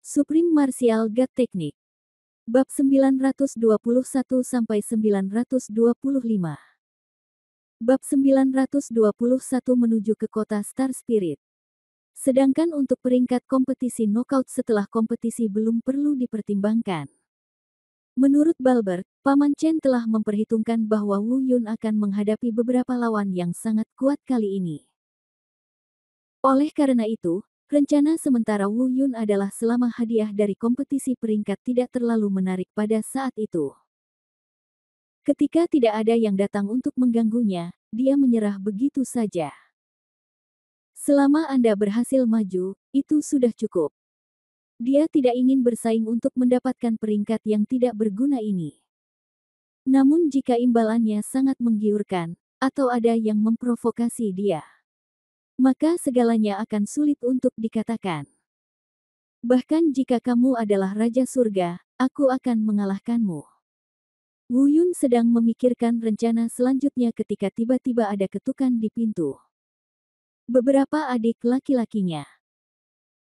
Supreme Martial God Technique. Bab 921-925. Bab 921 menuju ke kota Star Spirit. Sedangkan untuk peringkat kompetisi knockout setelah kompetisi belum perlu dipertimbangkan. Menurut Balbert, Paman Chen telah memperhitungkan bahwa Wu Yun akan menghadapi beberapa lawan yang sangat kuat kali ini. Oleh karena itu, rencana sementara Wu Yun adalah selama hadiah dari kompetisi peringkat tidak terlalu menarik pada saat itu. Ketika tidak ada yang datang untuk mengganggunya, dia menyerah begitu saja. Selama Anda berhasil maju, itu sudah cukup. Dia tidak ingin bersaing untuk mendapatkan peringkat yang tidak berguna ini. Namun jika imbalannya sangat menggiurkan, atau ada yang memprovokasi dia, maka segalanya akan sulit untuk dikatakan. Bahkan jika kamu adalah Raja Surga, aku akan mengalahkanmu. Wu Yun sedang memikirkan rencana selanjutnya ketika tiba-tiba ada ketukan di pintu. Beberapa adik laki-lakinya.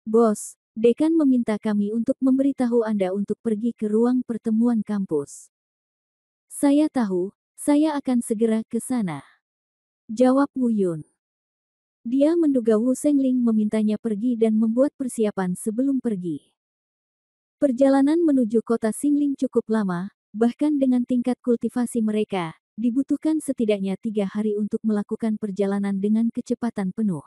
Bos, dekan meminta kami untuk memberitahu Anda untuk pergi ke ruang pertemuan kampus. Saya tahu, saya akan segera ke sana. Jawab Wu Yun. Dia menduga Wu Sengling memintanya pergi dan membuat persiapan sebelum pergi. Perjalanan menuju kota Xingling cukup lama, bahkan dengan tingkat kultivasi mereka, dibutuhkan setidaknya 3 hari untuk melakukan perjalanan dengan kecepatan penuh.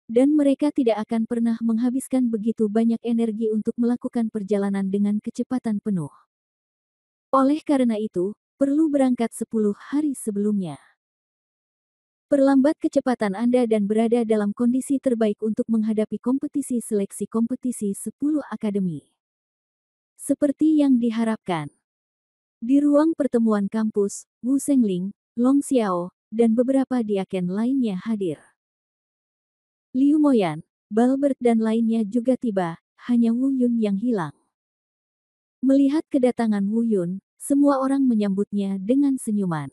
Dan mereka tidak akan pernah menghabiskan begitu banyak energi untuk melakukan perjalanan dengan kecepatan penuh. Oleh karena itu, perlu berangkat 10 hari sebelumnya. Perlambat kecepatan Anda dan berada dalam kondisi terbaik untuk menghadapi kompetisi seleksi kompetisi 10 akademi. Seperti yang diharapkan. Di ruang pertemuan kampus, Wu Sengling, Long Xiao, dan beberapa diaken lainnya hadir. Liu Moyan, Balbert dan lainnya juga tiba, hanya Wu Yun yang hilang. Melihat kedatangan Wu Yun, semua orang menyambutnya dengan senyuman.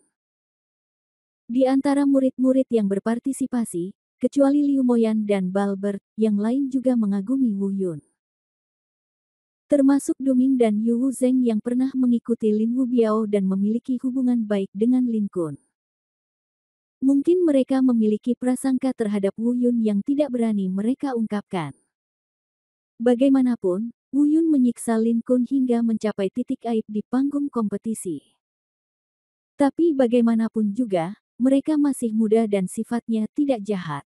Di antara murid-murid yang berpartisipasi, kecuali Liu Moyan dan Balbert, yang lain juga mengagumi Wu Yun. Termasuk Duming dan Yu Wu Zeng yang pernah mengikuti Lin Wu Biao dan memiliki hubungan baik dengan Lin Kun. Mungkin mereka memiliki prasangka terhadap Wu Yun yang tidak berani mereka ungkapkan. Bagaimanapun, Wu Yun menyiksa Lin Kun hingga mencapai titik aib di panggung kompetisi. Tapi bagaimanapun juga, mereka masih muda dan sifatnya tidak jahat.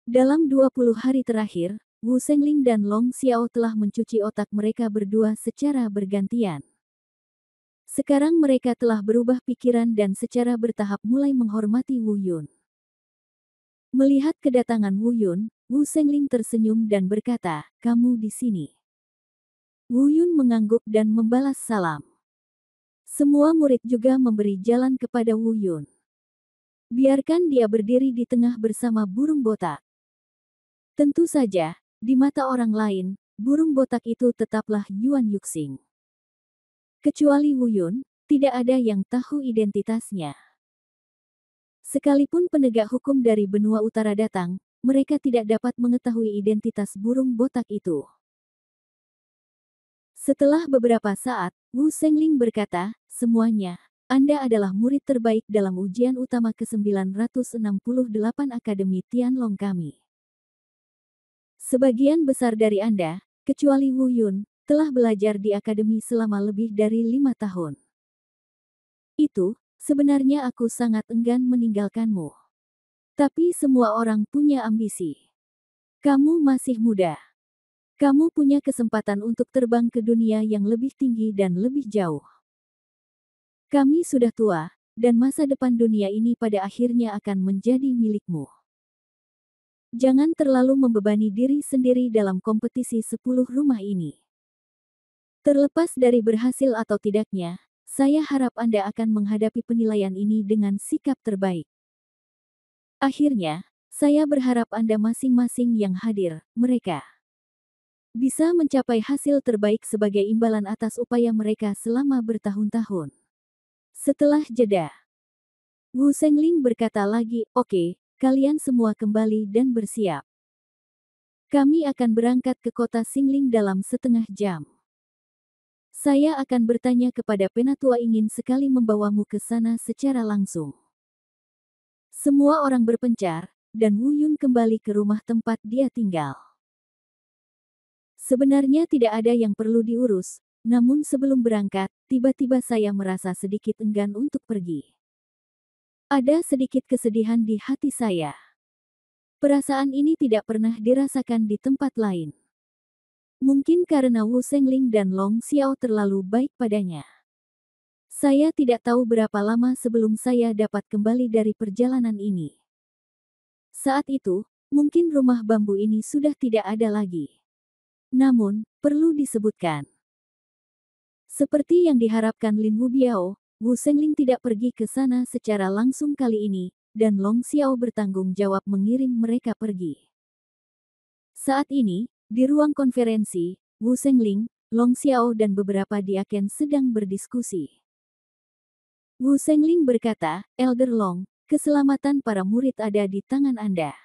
Dalam 20 hari terakhir, Wu Sengling dan Long Xiao telah mencuci otak mereka berdua secara bergantian. Sekarang mereka telah berubah pikiran dan secara bertahap mulai menghormati Wu Yun. Melihat kedatangan Wu Yun, Wu Sengling tersenyum dan berkata, "Kamu di sini." Wu Yun mengangguk dan membalas salam. Semua murid juga memberi jalan kepada Wu Yun. Biarkan dia berdiri di tengah bersama burung botak. Tentu saja, di mata orang lain, burung botak itu tetaplah Yuan Yuxing. Kecuali Wu Yun, tidak ada yang tahu identitasnya. Sekalipun penegak hukum dari benua utara datang, mereka tidak dapat mengetahui identitas burung botak itu. Setelah beberapa saat, Wu Sengling berkata, "Semuanya, Anda adalah murid terbaik dalam ujian utama ke-968 Akademi Tianlong kami. Sebagian besar dari Anda, kecuali Wu Yun, telah belajar di akademi selama lebih dari 5 tahun. Itu, sebenarnya aku sangat enggan meninggalkanmu. Tapi semua orang punya ambisi. Kamu masih muda. Kamu punya kesempatan untuk terbang ke dunia yang lebih tinggi dan lebih jauh. Kami sudah tua, dan masa depan dunia ini pada akhirnya akan menjadi milikmu. Jangan terlalu membebani diri sendiri dalam kompetisi 10 rumah ini. Terlepas dari berhasil atau tidaknya, saya harap Anda akan menghadapi penilaian ini dengan sikap terbaik. Akhirnya, saya berharap Anda masing-masing yang hadir, mereka bisa mencapai hasil terbaik sebagai imbalan atas upaya mereka selama bertahun-tahun." Setelah jeda, Wu Sengling berkata lagi, "Oke, kalian semua kembali dan bersiap." Kami akan berangkat ke kota Xingling dalam setengah jam. Saya akan bertanya kepada penatua ingin sekali membawamu ke sana secara langsung. Semua orang berpencar, dan Wu Yun kembali ke rumah tempat dia tinggal. Sebenarnya tidak ada yang perlu diurus, namun sebelum berangkat, tiba-tiba saya merasa sedikit enggan untuk pergi. Ada sedikit kesedihan di hati saya. Perasaan ini tidak pernah dirasakan di tempat lain. Mungkin karena Wu Shengling dan Long Xiao terlalu baik padanya. Saya tidak tahu berapa lama sebelum saya dapat kembali dari perjalanan ini. Saat itu, mungkin rumah bambu ini sudah tidak ada lagi. Namun, perlu disebutkan. Seperti yang diharapkan Lin Wubiao, Wu Shengling tidak pergi ke sana secara langsung kali ini, dan Long Xiao bertanggung jawab mengirim mereka pergi. Saat ini, di ruang konferensi, Wu Shengling, Long Xiao dan beberapa diaken sedang berdiskusi. Wu Shengling berkata, Elder Long, keselamatan para murid ada di tangan Anda.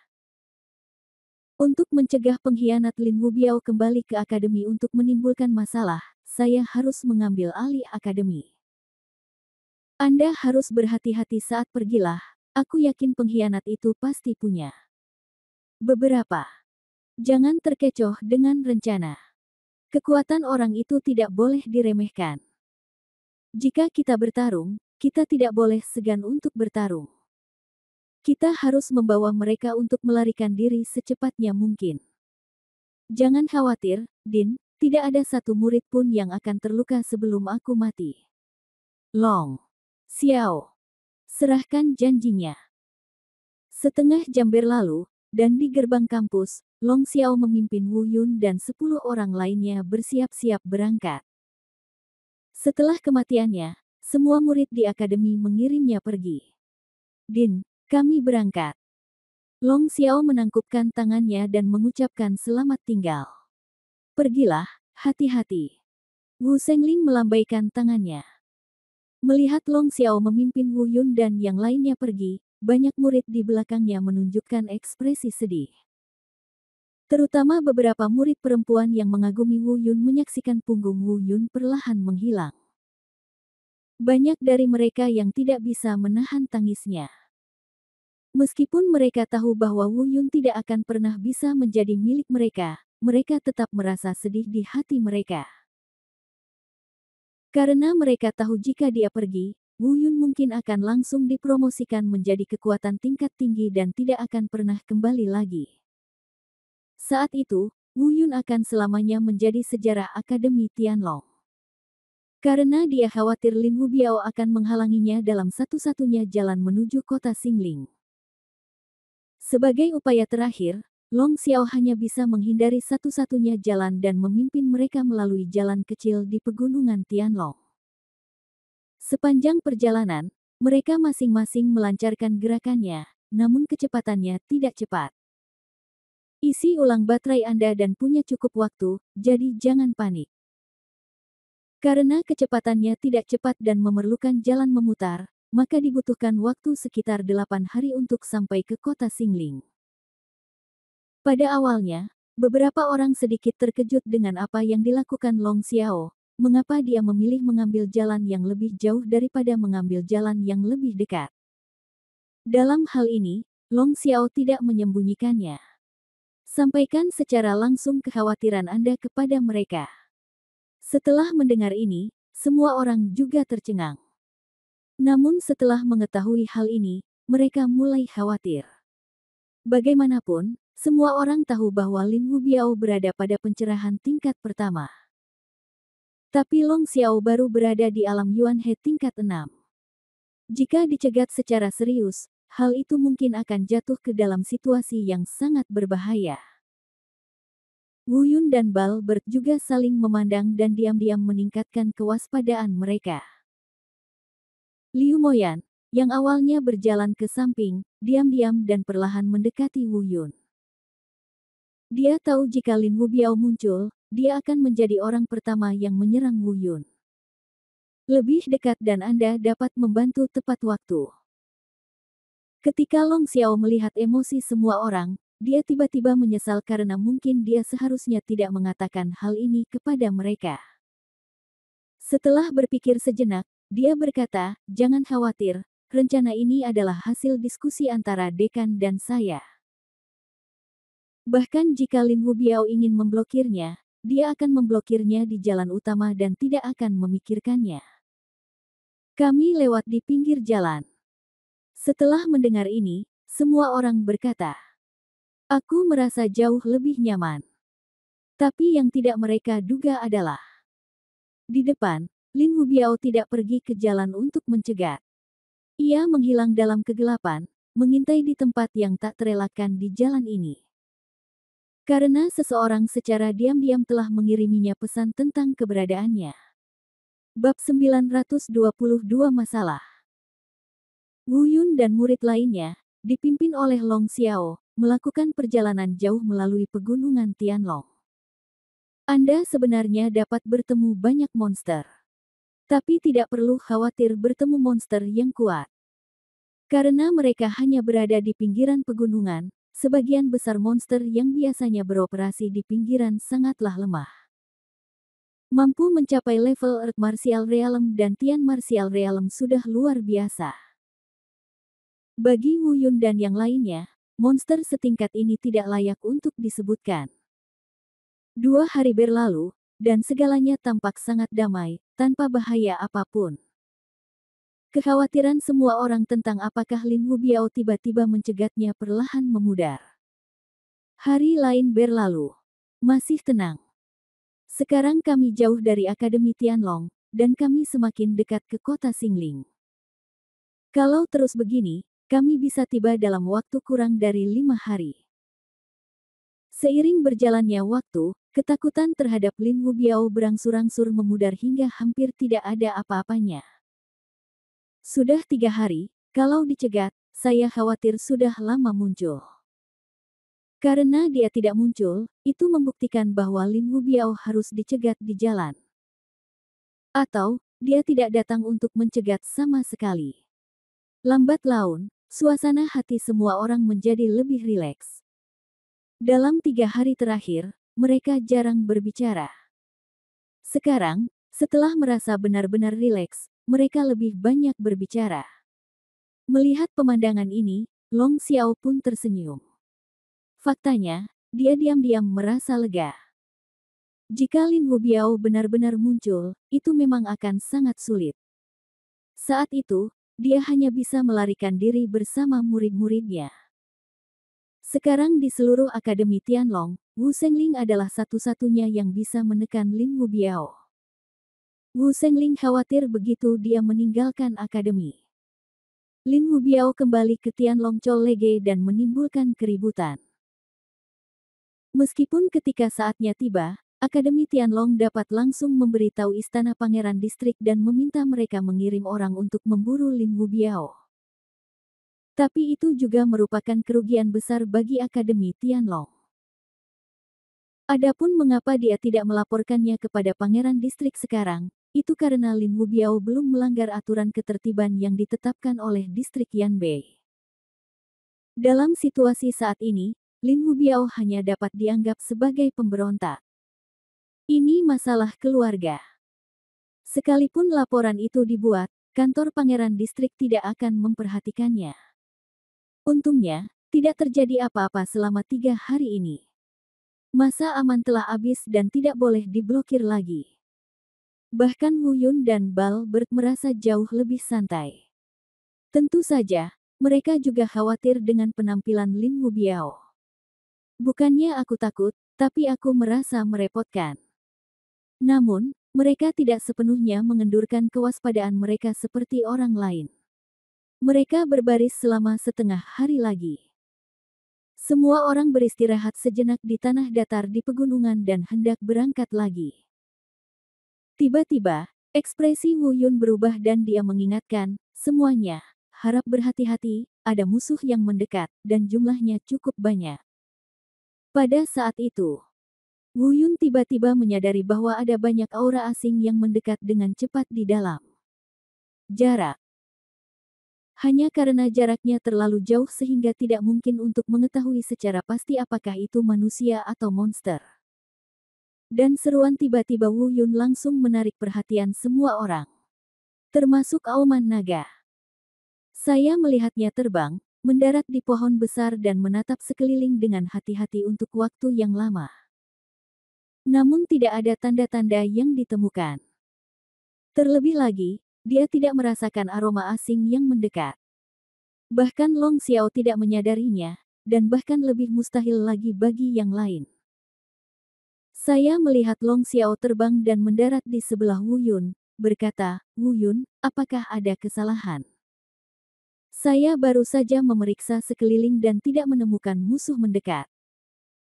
Untuk mencegah pengkhianat Lin Wubiao kembali ke akademi untuk menimbulkan masalah, saya harus mengambil alih akademi. Anda harus berhati-hati saat pergilah, aku yakin pengkhianat itu pasti punya beberapa. Jangan terkecoh dengan rencana. Kekuatan orang itu tidak boleh diremehkan. Jika kita bertarung, kita tidak boleh segan untuk bertarung. Kita harus membawa mereka untuk melarikan diri secepatnya mungkin. Jangan khawatir, Din, tidak ada satu murid pun yang akan terluka sebelum aku mati. Long Xiao, serahkan janjinya. Setengah jam berlalu, dan di gerbang kampus, Long Xiao memimpin Wu Yun dan 10 orang lainnya bersiap-siap berangkat. Setelah kematiannya, semua murid di akademi mengirimnya pergi. Din, kami berangkat. Long Xiao menangkupkan tangannya dan mengucapkan selamat tinggal. Pergilah, hati-hati. Wu Shengling melambaikan tangannya. Melihat Long Xiao memimpin Wu Yun dan yang lainnya pergi, banyak murid di belakangnya menunjukkan ekspresi sedih. Terutama beberapa murid perempuan yang mengagumi Wu Yun menyaksikan punggung Wu Yun perlahan menghilang. Banyak dari mereka yang tidak bisa menahan tangisnya. Meskipun mereka tahu bahwa Wu Yun tidak akan pernah bisa menjadi milik mereka, mereka tetap merasa sedih di hati mereka. Karena mereka tahu jika dia pergi, Wu Yun mungkin akan langsung dipromosikan menjadi kekuatan tingkat tinggi dan tidak akan pernah kembali lagi. Saat itu, Wu Yun akan selamanya menjadi sejarah Akademi Tianlong. Karena dia khawatir Lin Wubiao akan menghalanginya dalam satu-satunya jalan menuju kota Xingling. Sebagai upaya terakhir, Long Xiao hanya bisa menghindari satu-satunya jalan dan memimpin mereka melalui jalan kecil di pegunungan Tianlong. Sepanjang perjalanan, mereka masing-masing melancarkan gerakannya, namun kecepatannya tidak cepat. Isi ulang baterai Anda dan punya cukup waktu, jadi jangan panik. Karena kecepatannya tidak cepat dan memerlukan jalan memutar, maka dibutuhkan waktu sekitar 8 hari untuk sampai ke kota Xingling. Pada awalnya, beberapa orang sedikit terkejut dengan apa yang dilakukan Long Xiao, mengapa dia memilih mengambil jalan yang lebih jauh daripada mengambil jalan yang lebih dekat. Dalam hal ini, Long Xiao tidak menyembunyikannya. Sampaikan secara langsung kekhawatiran Anda kepada mereka. Setelah mendengar ini, semua orang juga tercengang. Namun setelah mengetahui hal ini, mereka mulai khawatir. Bagaimanapun, semua orang tahu bahwa Lin Wubiao berada pada pencerahan tingkat pertama. Tapi Long Xiao baru berada di alam Yuan He tingkat 6. Jika dicegat secara serius, hal itu mungkin akan jatuh ke dalam situasi yang sangat berbahaya. Wu Yun dan Bal Bert juga saling memandang dan diam-diam meningkatkan kewaspadaan mereka. Liu Moyan, yang awalnya berjalan ke samping, diam-diam dan perlahan mendekati Wu Yun. Dia tahu jika Lin Wubiao muncul, dia akan menjadi orang pertama yang menyerang Wu Yun. Lebih dekat dan Anda dapat membantu tepat waktu. Ketika Long Xiao melihat emosi semua orang, dia tiba-tiba menyesal karena mungkin dia seharusnya tidak mengatakan hal ini kepada mereka. Setelah berpikir sejenak, dia berkata, "Jangan khawatir, rencana ini adalah hasil diskusi antara dekan dan saya. Bahkan jika Lin Wubiao ingin memblokirnya, dia akan memblokirnya di jalan utama dan tidak akan memikirkannya. Kami lewat di pinggir jalan." Setelah mendengar ini, semua orang berkata, "Aku merasa jauh lebih nyaman." Tapi yang tidak mereka duga adalah, di depan, Lin Wubiao tidak pergi ke jalan untuk mencegat. Ia menghilang dalam kegelapan, mengintai di tempat yang tak terelakkan di jalan ini. Karena seseorang secara diam-diam telah mengiriminya pesan tentang keberadaannya. Bab 922 Masalah. Wu Yun dan murid lainnya, dipimpin oleh Long Xiao, melakukan perjalanan jauh melalui pegunungan Tianlong. Anda sebenarnya dapat bertemu banyak monster. Tapi tidak perlu khawatir bertemu monster yang kuat. Karena mereka hanya berada di pinggiran pegunungan, sebagian besar monster yang biasanya beroperasi di pinggiran sangatlah lemah. Mampu mencapai level Earth Martial Realm dan Tian Martial Realm sudah luar biasa. Bagi Wu Yun dan yang lainnya, monster setingkat ini tidak layak untuk disebutkan. 2 hari berlalu, dan segalanya tampak sangat damai, tanpa bahaya apapun. Kekhawatiran semua orang tentang apakah Lin Wubiao tiba-tiba mencegatnya perlahan memudar. Hari lain berlalu. Masih tenang. Sekarang kami jauh dari Akademi Tianlong, dan kami semakin dekat ke kota Xingling. Kalau terus begini, kami bisa tiba dalam waktu kurang dari 5 hari. Seiring berjalannya waktu, ketakutan terhadap Lin Wubiao berangsur-angsur memudar hingga hampir tidak ada apa-apanya. Sudah 3 hari, kalau dicegat, saya khawatir sudah lama muncul. Karena dia tidak muncul, itu membuktikan bahwa Lin Wubiao harus dicegat di jalan. Atau, dia tidak datang untuk mencegat sama sekali. Lambat laun, suasana hati semua orang menjadi lebih rileks. Dalam 3 hari terakhir, mereka jarang berbicara. Sekarang, setelah merasa benar-benar rileks, mereka lebih banyak berbicara. Melihat pemandangan ini, Long Xiao pun tersenyum. Faktanya, dia diam-diam merasa lega. Jika Lin Wubiao benar-benar muncul, itu memang akan sangat sulit. Saat itu, dia hanya bisa melarikan diri bersama murid-muridnya. Sekarang di seluruh Akademi Tianlong, Wu Shengling adalah satu-satunya yang bisa menekan Lin Wubiao. Wu Shengling khawatir begitu dia meninggalkan akademi. Lin Wubiao kembali ke Tianlong College dan menimbulkan keributan. Meskipun ketika saatnya tiba, Akademi Tianlong dapat langsung memberitahu Istana Pangeran Distrik dan meminta mereka mengirim orang untuk memburu Lin Wubiao. Tapi itu juga merupakan kerugian besar bagi Akademi Tianlong. Adapun mengapa dia tidak melaporkannya kepada Pangeran Distrik sekarang, itu karena Lin Wubiao belum melanggar aturan ketertiban yang ditetapkan oleh Distrik Yanbei. Dalam situasi saat ini, Lin Wubiao hanya dapat dianggap sebagai pemberontak. Ini masalah keluarga. Sekalipun laporan itu dibuat, kantor Pangeran Distrik tidak akan memperhatikannya. Untungnya, tidak terjadi apa-apa selama 3 hari ini. Masa aman telah habis dan tidak boleh diblokir lagi. Bahkan Wu Yun dan Bal Bert merasa jauh lebih santai. Tentu saja, mereka juga khawatir dengan penampilan Lin Wubiao. Bukannya aku takut, tapi aku merasa merepotkan. Namun, mereka tidak sepenuhnya mengendurkan kewaspadaan mereka seperti orang lain. Mereka berbaris selama setengah hari lagi. Semua orang beristirahat sejenak di tanah datar di pegunungan dan hendak berangkat lagi. Tiba-tiba, ekspresi Wu Yun berubah dan dia mengingatkan, semuanya, harap berhati-hati, ada musuh yang mendekat, dan jumlahnya cukup banyak. Pada saat itu, Wu Yun tiba-tiba menyadari bahwa ada banyak aura asing yang mendekat dengan cepat di dalam jarak. Hanya karena jaraknya terlalu jauh sehingga tidak mungkin untuk mengetahui secara pasti apakah itu manusia atau monster. Dan seruan tiba-tiba Wu Yun langsung menarik perhatian semua orang. Termasuk auman naga. Saya melihatnya terbang, mendarat di pohon besar dan menatap sekeliling dengan hati-hati untuk waktu yang lama. Namun tidak ada tanda-tanda yang ditemukan. Terlebih lagi, dia tidak merasakan aroma asing yang mendekat. Bahkan Long Xiao tidak menyadarinya, dan bahkan lebih mustahil lagi bagi yang lain. Saya melihat Long Xiao terbang dan mendarat di sebelah Wu Yun, berkata, "Wu Yun, apakah ada kesalahan?" Saya baru saja memeriksa sekeliling dan tidak menemukan musuh mendekat.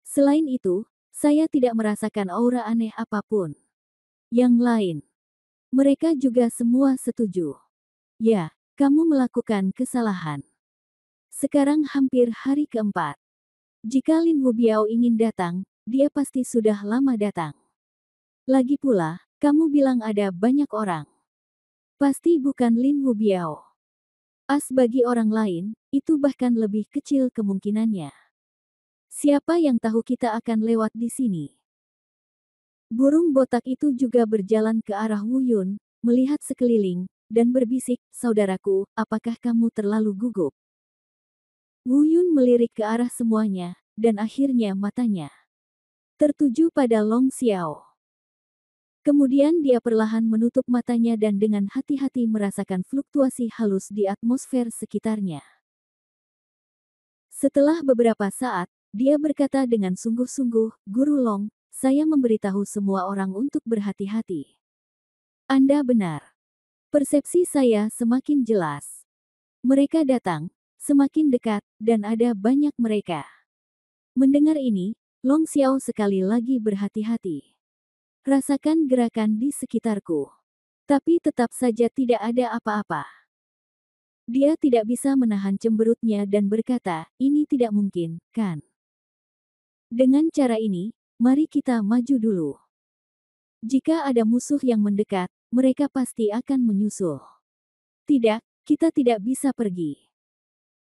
Selain itu, saya tidak merasakan aura aneh apapun. Yang lain, mereka juga semua setuju. Ya, kamu melakukan kesalahan. Sekarang hampir hari keempat. Jika Lin Wubiao ingin datang, dia pasti sudah lama datang. Lagi pula, kamu bilang ada banyak orang. Pasti bukan Lin Wubiao. As bagi orang lain, itu bahkan lebih kecil kemungkinannya. Siapa yang tahu kita akan lewat di sini? Burung botak itu juga berjalan ke arah Wu Yun, melihat sekeliling, dan berbisik, "Saudaraku, apakah kamu terlalu gugup?" Wu Yun melirik ke arah semuanya, dan akhirnya matanya tertuju pada Long Xiao. Kemudian dia perlahan menutup matanya dan dengan hati-hati merasakan fluktuasi halus di atmosfer sekitarnya. Setelah beberapa saat, dia berkata dengan sungguh-sungguh, "Guru Long, saya memberitahu semua orang untuk berhati-hati. Anda benar. Persepsi saya semakin jelas. Mereka datang, semakin dekat, dan ada banyak mereka." Mendengar ini, Long Xiao sekali lagi berhati-hati. Rasakan gerakan di sekitarku. Tapi tetap saja tidak ada apa-apa. Dia tidak bisa menahan cemberutnya dan berkata, "Ini tidak mungkin, kan? Dengan cara ini, mari kita maju dulu. Jika ada musuh yang mendekat, mereka pasti akan menyusul. Tidak, kita tidak bisa pergi.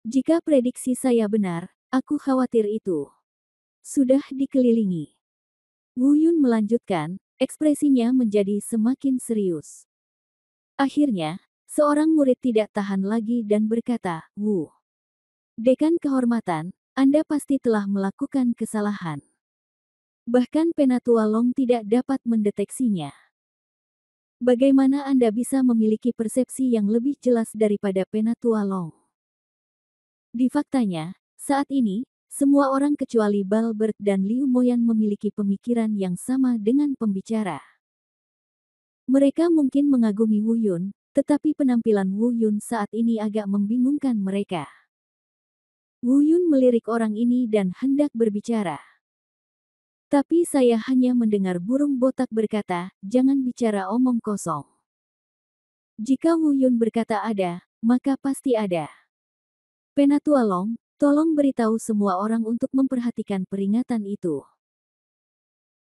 Jika prediksi saya benar, aku khawatir itu sudah dikelilingi." Wu Yun melanjutkan, ekspresinya menjadi semakin serius. Akhirnya, seorang murid tidak tahan lagi dan berkata, "Wu Dekan kehormatan, Anda pasti telah melakukan kesalahan. Bahkan Penatua Long tidak dapat mendeteksinya. Bagaimana Anda bisa memiliki persepsi yang lebih jelas daripada Penatua Long?" Di faktanya, saat ini, semua orang kecuali Balbert dan Liu Moyan memiliki pemikiran yang sama dengan pembicara. Mereka mungkin mengagumi Wu Yun, tetapi penampilan Wu Yun saat ini agak membingungkan mereka. Wu Yun melirik orang ini dan hendak berbicara. Tapi saya hanya mendengar burung botak berkata, "Jangan bicara omong kosong. Jika Wu Yun berkata ada, maka pasti ada. Penatua Long, tolong beritahu semua orang untuk memperhatikan peringatan itu.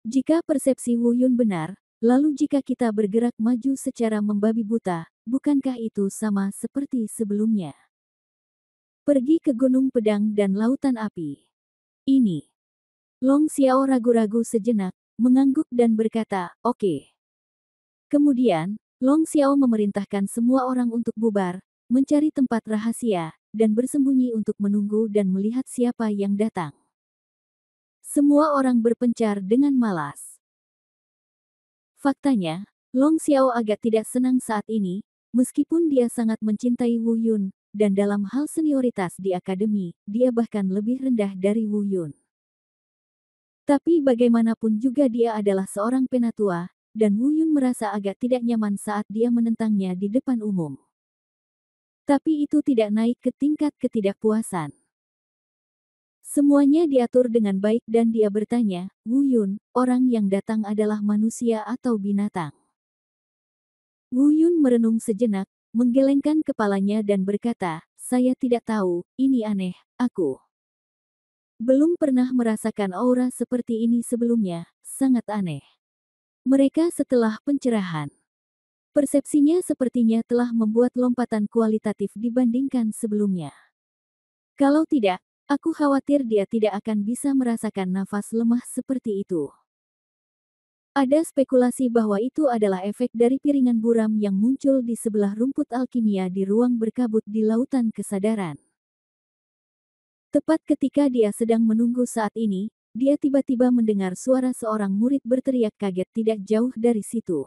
Jika persepsi Wu Yun benar, lalu jika kita bergerak maju secara membabi buta, bukankah itu sama seperti sebelumnya? Pergi ke Gunung Pedang dan Lautan Api. Ini." Long Xiao ragu-ragu sejenak, mengangguk dan berkata, "Oke." Kemudian, Long Xiao memerintahkan semua orang untuk bubar, mencari tempat rahasia, dan bersembunyi untuk menunggu dan melihat siapa yang datang. Semua orang berpencar dengan malas. Faktanya, Long Xiao agak tidak senang saat ini, meskipun dia sangat mencintai Wu Yun, dan dalam hal senioritas di akademi, dia bahkan lebih rendah dari Wu Yun. Tapi bagaimanapun juga dia adalah seorang penatua, dan Wu Yun merasa agak tidak nyaman saat dia menentangnya di depan umum. Tapi itu tidak naik ke tingkat ketidakpuasan. Semuanya diatur dengan baik dan dia bertanya, "Wu Yun, orang yang datang adalah manusia atau binatang?" Wu Yun merenung sejenak, menggelengkan kepalanya dan berkata, "Saya tidak tahu, ini aneh, aku belum pernah merasakan aura seperti ini sebelumnya, sangat aneh." Mereka setelah pencerahan. Persepsinya sepertinya telah membuat lompatan kualitatif dibandingkan sebelumnya. Kalau tidak, aku khawatir dia tidak akan bisa merasakan nafas lemah seperti itu. Ada spekulasi bahwa itu adalah efek dari piringan buram yang muncul di sebelah rumput alkimia di ruang berkabut di lautan kesadaran. Tepat ketika dia sedang menunggu saat ini, dia tiba-tiba mendengar suara seorang murid berteriak kaget tidak jauh dari situ.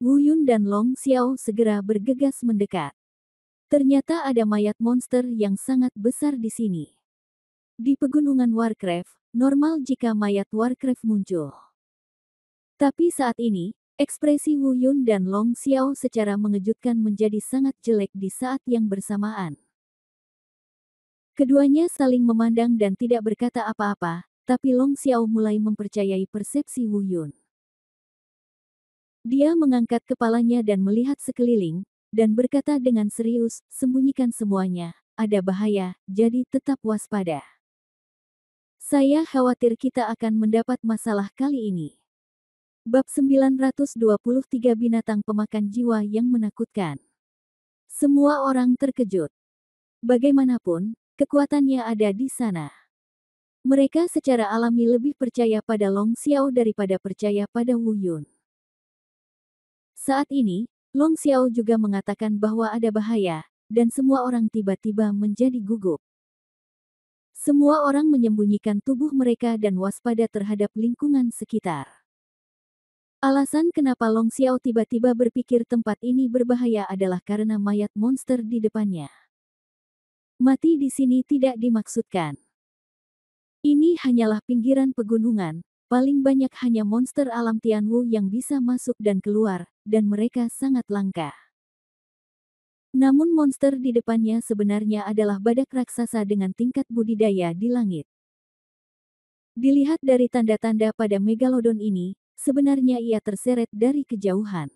Wu Yun dan Long Xiao segera bergegas mendekat. Ternyata ada mayat monster yang sangat besar di sini. Di pegunungan Warcraft, normal jika mayat Warcraft muncul. Tapi saat ini, ekspresi Wu Yun dan Long Xiao secara mengejutkan menjadi sangat jelek di saat yang bersamaan. Keduanya saling memandang dan tidak berkata apa-apa, tapi Long Xiao mulai mempercayai persepsi Wu Yun. Dia mengangkat kepalanya dan melihat sekeliling, dan berkata dengan serius, sembunyikan semuanya, ada bahaya, jadi tetap waspada. Saya khawatir kita akan mendapat masalah kali ini. Bab 923 Binatang Pemakan Jiwa yang Menakutkan. Semua orang terkejut. Bagaimanapun, kekuatannya ada di sana. Mereka secara alami lebih percaya pada Long Xiao daripada percaya pada Wu Yun. Saat ini, Long Xiao juga mengatakan bahwa ada bahaya, dan semua orang tiba-tiba menjadi gugup. Semua orang menyembunyikan tubuh mereka dan waspada terhadap lingkungan sekitar. Alasan kenapa Long Xiao tiba-tiba berpikir tempat ini berbahaya adalah karena mayat monster di depannya. Mati di sini tidak dimaksudkan. Ini hanyalah pinggiran pegunungan, paling banyak hanya monster alam Tianwu yang bisa masuk dan keluar, dan mereka sangat langka. Namun monster di depannya sebenarnya adalah badak raksasa dengan tingkat budidaya di langit. Dilihat dari tanda-tanda pada megalodon ini, sebenarnya ia terseret dari kejauhan.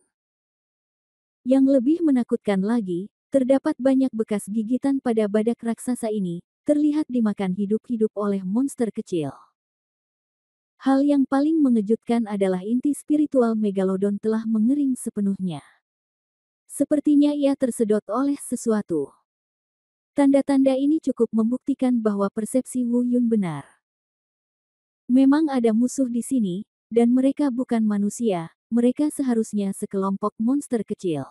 Yang lebih menakutkan lagi, terdapat banyak bekas gigitan pada badak raksasa ini, terlihat dimakan hidup-hidup oleh monster kecil. Hal yang paling mengejutkan adalah inti spiritual megalodon telah mengering sepenuhnya. Sepertinya ia tersedot oleh sesuatu. Tanda-tanda ini cukup membuktikan bahwa persepsi Wu Yun benar. Memang ada musuh di sini, dan mereka bukan manusia, mereka seharusnya sekelompok monster kecil.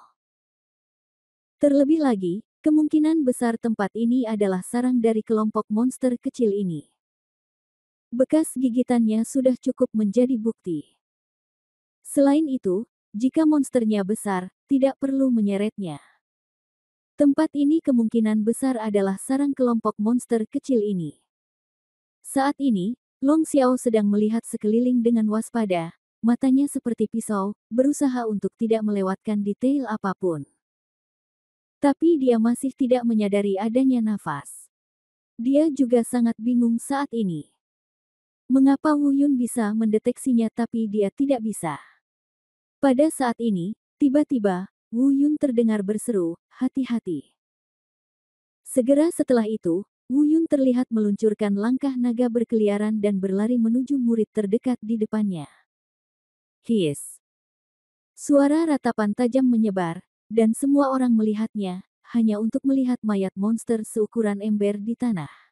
Terlebih lagi, kemungkinan besar tempat ini adalah sarang dari kelompok monster kecil ini. Bekas gigitannya sudah cukup menjadi bukti. Selain itu, jika monsternya besar, tidak perlu menyeretnya. Tempat ini kemungkinan besar adalah sarang kelompok monster kecil ini. Saat ini, Long Xiao sedang melihat sekeliling dengan waspada, matanya seperti pisau, berusaha untuk tidak melewatkan detail apapun. Tapi dia masih tidak menyadari adanya nafas. Dia juga sangat bingung saat ini. Mengapa Wu Yun bisa mendeteksinya tapi dia tidak bisa? Pada saat ini, tiba-tiba, Wu Yun terdengar berseru, hati-hati. Segera setelah itu, Wu Yun terlihat meluncurkan langkah naga berkeliaran dan berlari menuju murid terdekat di depannya. Hiss. Suara ratapan tajam menyebar, dan semua orang melihatnya, hanya untuk melihat mayat monster seukuran ember di tanah.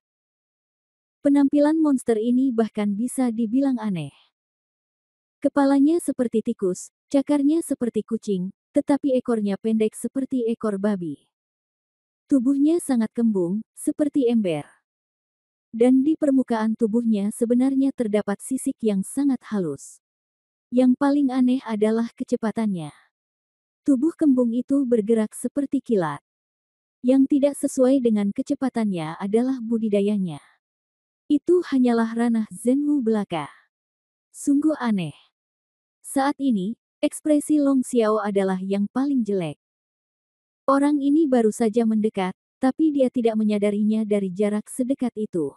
Penampilan monster ini bahkan bisa dibilang aneh. Kepalanya seperti tikus, cakarnya seperti kucing, tetapi ekornya pendek seperti ekor babi. Tubuhnya sangat kembung, seperti ember. Dan di permukaan tubuhnya sebenarnya terdapat sisik yang sangat halus. Yang paling aneh adalah kecepatannya. Tubuh kembung itu bergerak seperti kilat. Yang tidak sesuai dengan kecepatannya adalah budidayanya. Itu hanyalah ranah Zhenwu belaka. Sungguh aneh. Saat ini, ekspresi Long Xiao adalah yang paling jelek. Orang ini baru saja mendekat, tapi dia tidak menyadarinya dari jarak sedekat itu.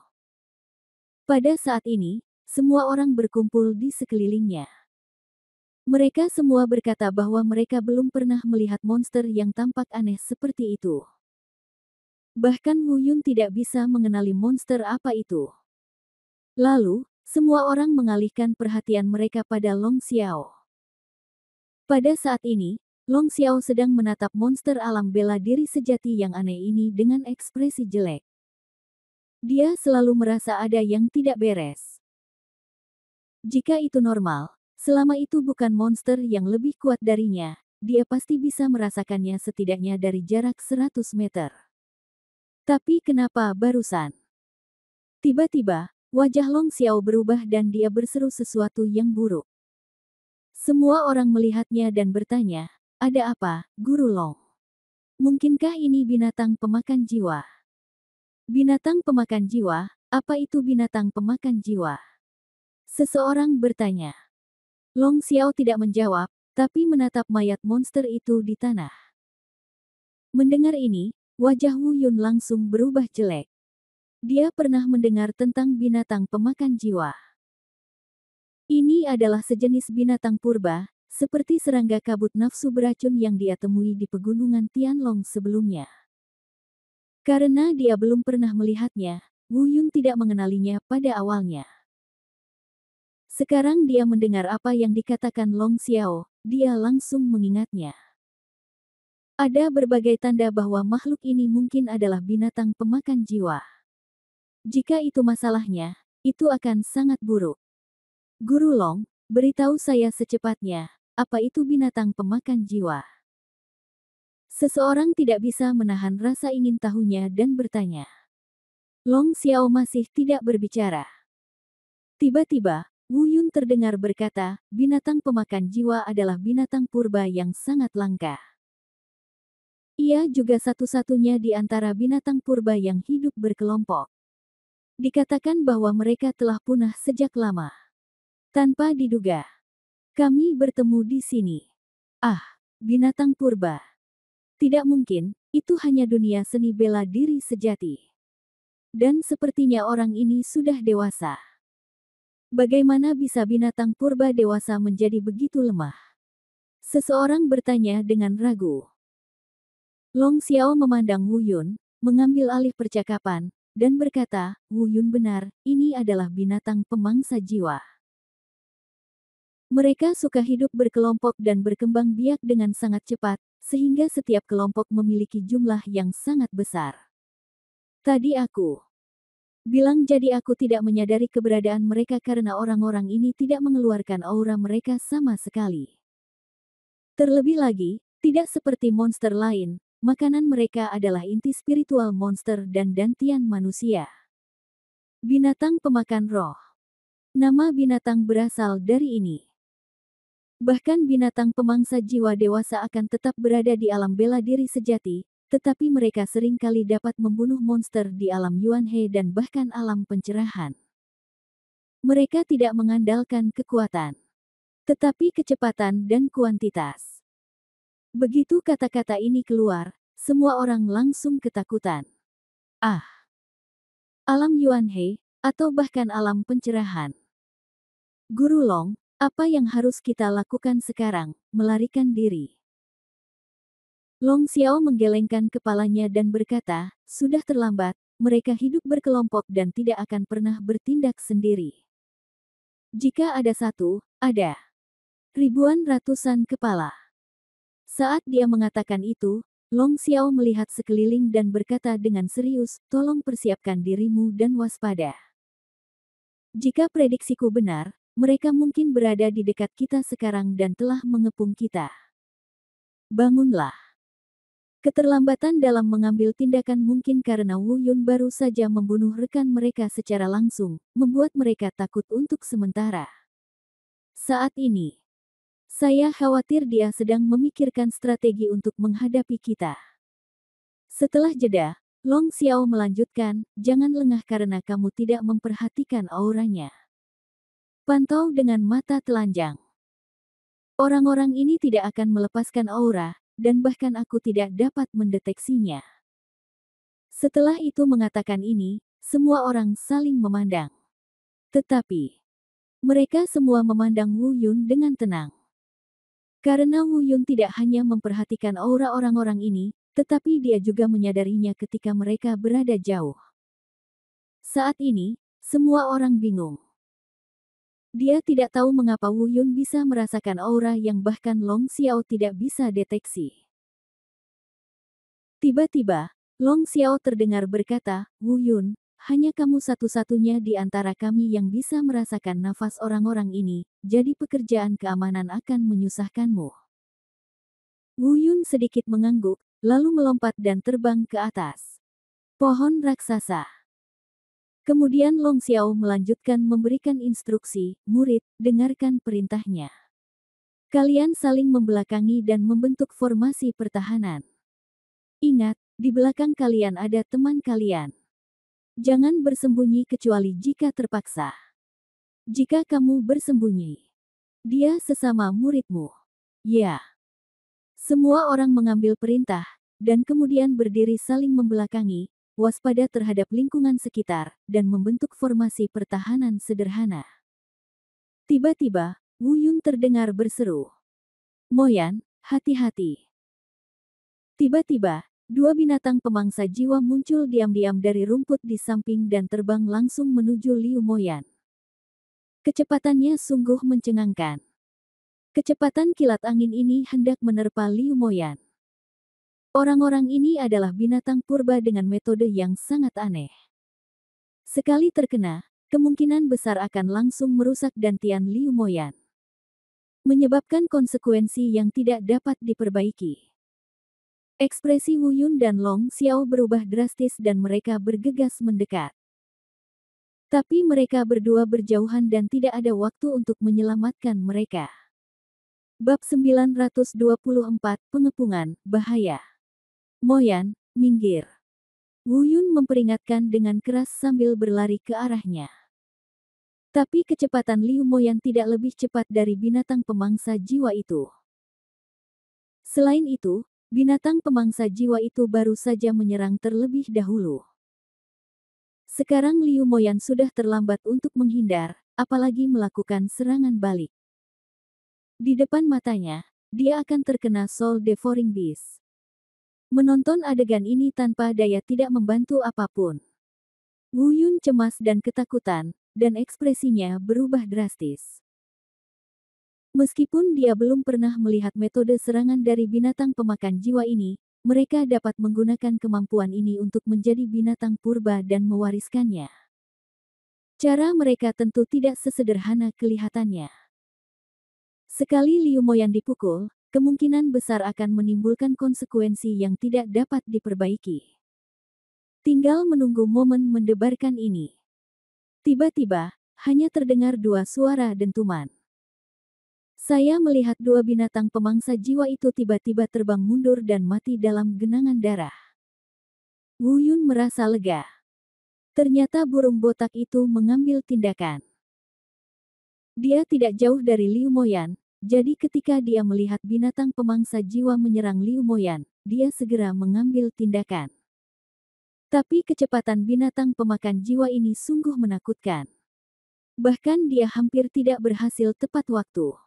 Pada saat ini, semua orang berkumpul di sekelilingnya. Mereka semua berkata bahwa mereka belum pernah melihat monster yang tampak aneh seperti itu. Bahkan Wu Yun tidak bisa mengenali monster apa itu. Lalu, semua orang mengalihkan perhatian mereka pada Long Xiao. Pada saat ini, Long Xiao sedang menatap monster alam bela diri sejati yang aneh ini dengan ekspresi jelek. Dia selalu merasa ada yang tidak beres. Jika itu normal, selama itu bukan monster yang lebih kuat darinya, dia pasti bisa merasakannya setidaknya dari jarak 100 meter. Tapi kenapa barusan? Tiba-tiba, wajah Long Xiao berubah dan dia berseru sesuatu yang buruk. Semua orang melihatnya dan bertanya, "Ada apa, Guru Long? Mungkinkah ini binatang pemakan jiwa?" Binatang pemakan jiwa? Apa itu binatang pemakan jiwa? Seseorang bertanya. Long Xiao tidak menjawab, tapi menatap mayat monster itu di tanah. Mendengar ini, wajah Wu Yun langsung berubah jelek. Dia pernah mendengar tentang binatang pemakan jiwa. Ini adalah sejenis binatang purba, seperti serangga kabut nafsu beracun yang dia temui di pegunungan Tianlong sebelumnya. Karena dia belum pernah melihatnya, Wu Yun tidak mengenalinya pada awalnya. Sekarang dia mendengar apa yang dikatakan Long Xiao, dia langsung mengingatnya. Ada berbagai tanda bahwa makhluk ini mungkin adalah binatang pemakan jiwa. Jika itu masalahnya, itu akan sangat buruk. Guru Long, beritahu saya secepatnya, apa itu binatang pemakan jiwa? Seseorang tidak bisa menahan rasa ingin tahunya dan bertanya. Long Xiao masih tidak berbicara. Tiba-tiba, Wu Yun terdengar berkata, binatang pemakan jiwa adalah binatang purba yang sangat langka. Ia juga satu-satunya di antara binatang purba yang hidup berkelompok. Dikatakan bahwa mereka telah punah sejak lama. Tanpa diduga, kami bertemu di sini. Ah, binatang purba. Tidak mungkin, itu hanya dunia seni bela diri sejati. Dan sepertinya orang ini sudah dewasa. Bagaimana bisa binatang purba dewasa menjadi begitu lemah? Seseorang bertanya dengan ragu. Long Xiao memandang Wu Yun, mengambil alih percakapan, dan berkata, Wu Yun benar, ini adalah binatang pemangsa jiwa. Mereka suka hidup berkelompok dan berkembang biak dengan sangat cepat, sehingga setiap kelompok memiliki jumlah yang sangat besar. Tadi aku bilang jadi aku tidak menyadari keberadaan mereka karena orang-orang ini tidak mengeluarkan aura mereka sama sekali. Terlebih lagi, tidak seperti monster lain, makanan mereka adalah inti spiritual monster dan dantian manusia. Binatang pemakan roh. Nama binatang berasal dari ini. Bahkan binatang pemangsa jiwa dewasa akan tetap berada di alam bela diri sejati, tetapi mereka sering kali dapat membunuh monster di alam Yuanhe dan bahkan alam pencerahan. Mereka tidak mengandalkan kekuatan, tetapi kecepatan dan kuantitas. Begitu kata-kata ini keluar, semua orang langsung ketakutan. Ah, alam Yuanhe, atau bahkan alam pencerahan. Guru Long, apa yang harus kita lakukan sekarang? Melarikan diri. Long Xiao menggelengkan kepalanya dan berkata, sudah terlambat, mereka hidup berkelompok dan tidak akan pernah bertindak sendiri. Jika ada satu, ada ribuan ratusan kepala. Saat dia mengatakan itu, Long Xiao melihat sekeliling dan berkata dengan serius, tolong persiapkan dirimu dan waspada. Jika prediksiku benar, mereka mungkin berada di dekat kita sekarang dan telah mengepung kita. Bangunlah. Keterlambatan dalam mengambil tindakan mungkin karena Wu Yun baru saja membunuh rekan mereka secara langsung, membuat mereka takut untuk sementara. Saat ini, saya khawatir dia sedang memikirkan strategi untuk menghadapi kita. Setelah jeda, Long Xiao melanjutkan, jangan lengah karena kamu tidak memperhatikan auranya. Pantau dengan mata telanjang. Orang-orang ini tidak akan melepaskan aura, dan bahkan aku tidak dapat mendeteksinya. Setelah itu mengatakan ini, semua orang saling memandang. Tetapi, mereka semua memandang Wu Yun dengan tenang. Karena Wu Yun tidak hanya memperhatikan aura orang-orang ini, tetapi dia juga menyadarinya ketika mereka berada jauh. Saat ini, semua orang bingung. Dia tidak tahu mengapa Wu Yun bisa merasakan aura yang bahkan Long Xiao tidak bisa deteksi. Tiba-tiba, Long Xiao terdengar berkata, "Wu Yun, hanya kamu satu-satunya di antara kami yang bisa merasakan nafas orang-orang ini, jadi pekerjaan keamanan akan menyusahkanmu." Wu Yun sedikit mengangguk, lalu melompat dan terbang ke atas pohon raksasa. Kemudian Long Xiao melanjutkan memberikan instruksi, "Murid, dengarkan perintahnya. Kalian saling membelakangi dan membentuk formasi pertahanan. Ingat, di belakang kalian ada teman kalian. Jangan bersembunyi kecuali jika terpaksa. Jika kamu bersembunyi, dia sesama muridmu." Ya. Semua orang mengambil perintah, dan kemudian berdiri saling membelakangi, waspada terhadap lingkungan sekitar, dan membentuk formasi pertahanan sederhana. Tiba-tiba, Wu Yun terdengar berseru, "Moyan, hati-hati." Tiba-tiba, dua binatang pemangsa jiwa muncul diam-diam dari rumput di samping dan terbang langsung menuju Liu Moyan. Kecepatannya sungguh mencengangkan. Kecepatan kilat angin ini hendak menerpa Liu Moyan. Orang-orang ini adalah binatang purba dengan metode yang sangat aneh. Sekali terkena, kemungkinan besar akan langsung merusak dantian Liu Moyan, menyebabkan konsekuensi yang tidak dapat diperbaiki. Ekspresi Wu Yun dan Long Xiao berubah drastis dan mereka bergegas mendekat. Tapi mereka berdua berjauhan dan tidak ada waktu untuk menyelamatkan mereka. Bab 924 Pengepungan, Bahaya. "Moyan, minggir." Wu Yun memperingatkan dengan keras sambil berlari ke arahnya. Tapi kecepatan Liu Moyan tidak lebih cepat dari binatang pemangsa jiwa itu. Selain itu, binatang pemangsa jiwa itu baru saja menyerang terlebih dahulu. Sekarang Liu Moyan sudah terlambat untuk menghindar, apalagi melakukan serangan balik. Di depan matanya, dia akan terkena Soul Devouring Beast. Menonton adegan ini tanpa daya tidak membantu apapun. Wu Yun cemas dan ketakutan, dan ekspresinya berubah drastis. Meskipun dia belum pernah melihat metode serangan dari binatang pemakan jiwa ini, mereka dapat menggunakan kemampuan ini untuk menjadi binatang purba dan mewariskannya. Cara mereka tentu tidak sesederhana kelihatannya. Sekali Liu Moyan dipukul, kemungkinan besar akan menimbulkan konsekuensi yang tidak dapat diperbaiki. Tinggal menunggu momen mendebarkan ini. Tiba-tiba, hanya terdengar dua suara dentuman. Saya melihat dua binatang pemangsa jiwa itu tiba-tiba terbang mundur dan mati dalam genangan darah. Wu Yun merasa lega. Ternyata burung botak itu mengambil tindakan. Dia tidak jauh dari Liu Moyan, jadi ketika dia melihat binatang pemangsa jiwa menyerang Liu Moyan, dia segera mengambil tindakan. Tapi kecepatan binatang pemakan jiwa ini sungguh menakutkan. Bahkan dia hampir tidak berhasil tepat waktu.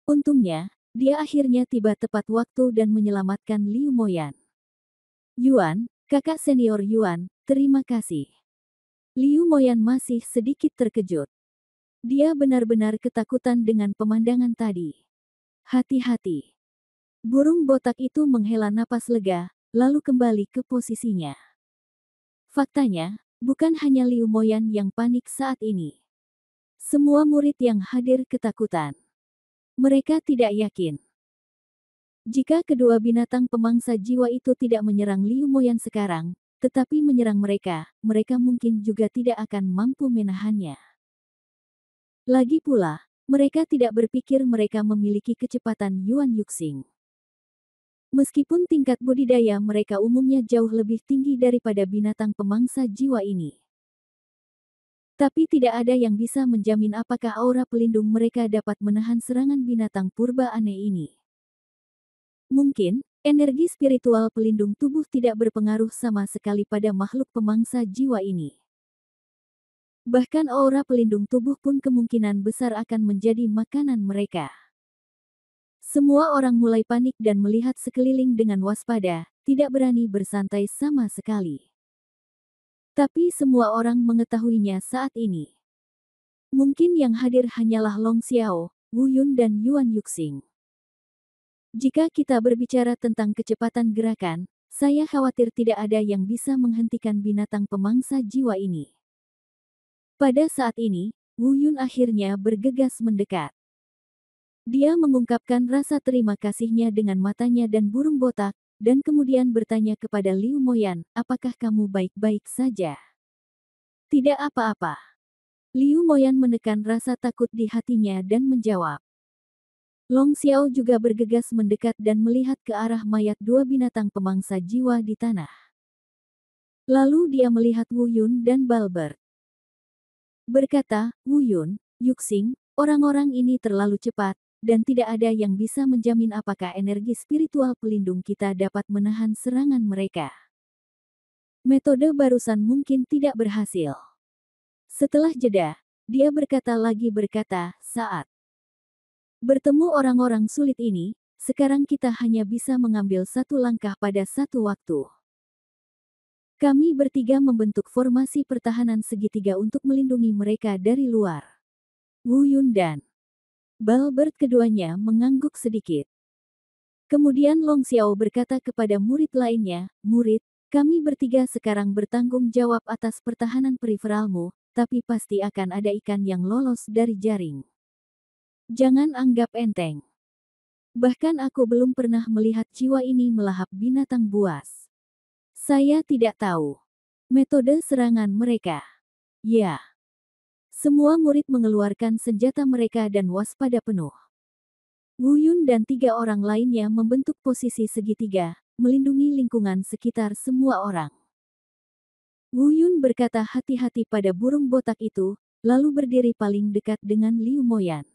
Untungnya, dia akhirnya tiba tepat waktu dan menyelamatkan Liu Moyan. "Yuan, kakak senior Yuan, terima kasih." Liu Moyan masih sedikit terkejut. Dia benar-benar ketakutan dengan pemandangan tadi. "Hati-hati." Burung botak itu menghela napas lega, lalu kembali ke posisinya. Faktanya, bukan hanya Liu Moyan yang panik saat ini. Semua murid yang hadir ketakutan. Mereka tidak yakin. Jika kedua binatang pemangsa jiwa itu tidak menyerang Liu Moyan sekarang, tetapi menyerang mereka, mereka mungkin juga tidak akan mampu menahannya. Lagi pula, mereka tidak berpikir mereka memiliki kecepatan Yuan Yuxing. Meskipun tingkat budidaya mereka umumnya jauh lebih tinggi daripada binatang pemangsa jiwa ini. Tapi tidak ada yang bisa menjamin apakah aura pelindung mereka dapat menahan serangan binatang purba aneh ini. Mungkin, energi spiritual pelindung tubuh tidak berpengaruh sama sekali pada makhluk pemangsa jiwa ini. Bahkan aura pelindung tubuh pun kemungkinan besar akan menjadi makanan mereka. Semua orang mulai panik dan melihat sekeliling dengan waspada, tidak berani bersantai sama sekali. Tapi semua orang mengetahuinya saat ini. Mungkin yang hadir hanyalah Long Xiao, Wu Yun dan Yuan Yuxing. Jika kita berbicara tentang kecepatan gerakan, saya khawatir tidak ada yang bisa menghentikan binatang pemangsa jiwa ini. Pada saat ini, Wu Yun akhirnya bergegas mendekat. Dia mengungkapkan rasa terima kasihnya dengan matanya dan burung botak, dan kemudian bertanya kepada Liu Moyan, apakah kamu baik-baik saja? Tidak apa-apa. Liu Moyan menekan rasa takut di hatinya dan menjawab. Long Xiao juga bergegas mendekat dan melihat ke arah mayat dua binatang pemangsa jiwa di tanah. Lalu dia melihat Wu Yun dan Balbert. Berkata, Wu Yun, Yuxing, orang-orang ini terlalu cepat, dan tidak ada yang bisa menjamin apakah energi spiritual pelindung kita dapat menahan serangan mereka. Metode barusan mungkin tidak berhasil. Setelah jeda, dia berkata saat bertemu orang-orang sulit ini, sekarang kita hanya bisa mengambil satu langkah pada satu waktu. Kami bertiga membentuk formasi pertahanan segitiga untuk melindungi mereka dari luar. Wu Yun dan Balbert keduanya mengangguk sedikit. Kemudian Long Xiao berkata kepada murid lainnya, murid, kami bertiga sekarang bertanggung jawab atas pertahanan periferalmu, tapi pasti akan ada ikan yang lolos dari jaring. Jangan anggap enteng. Bahkan aku belum pernah melihat jiwa ini melahap binatang buas. Saya tidak tahu metode serangan mereka. Ya. Semua murid mengeluarkan senjata mereka dan waspada penuh. Wu Yun dan 3 orang lainnya membentuk posisi segitiga, melindungi lingkungan sekitar semua orang. Wu Yun berkata hati-hati pada burung botak itu, lalu berdiri paling dekat dengan Liu Moyan.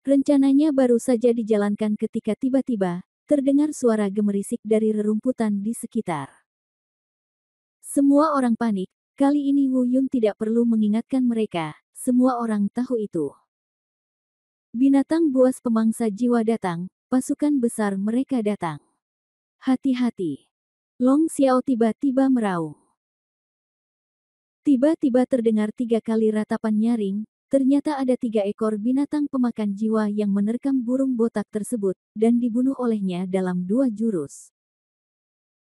Rencananya baru saja dijalankan ketika tiba-tiba, terdengar suara gemerisik dari rerumputan di sekitar. Semua orang panik, kali ini Wu Yun tidak perlu mengingatkan mereka, semua orang tahu itu. Binatang buas pemangsa jiwa datang, pasukan besar mereka datang. Hati-hati. Long Xiao tiba-tiba meraung. Tiba-tiba terdengar 3 kali ratapan nyaring. Ternyata ada 3 ekor binatang pemakan jiwa yang menerkam burung botak tersebut, dan dibunuh olehnya dalam 2 jurus.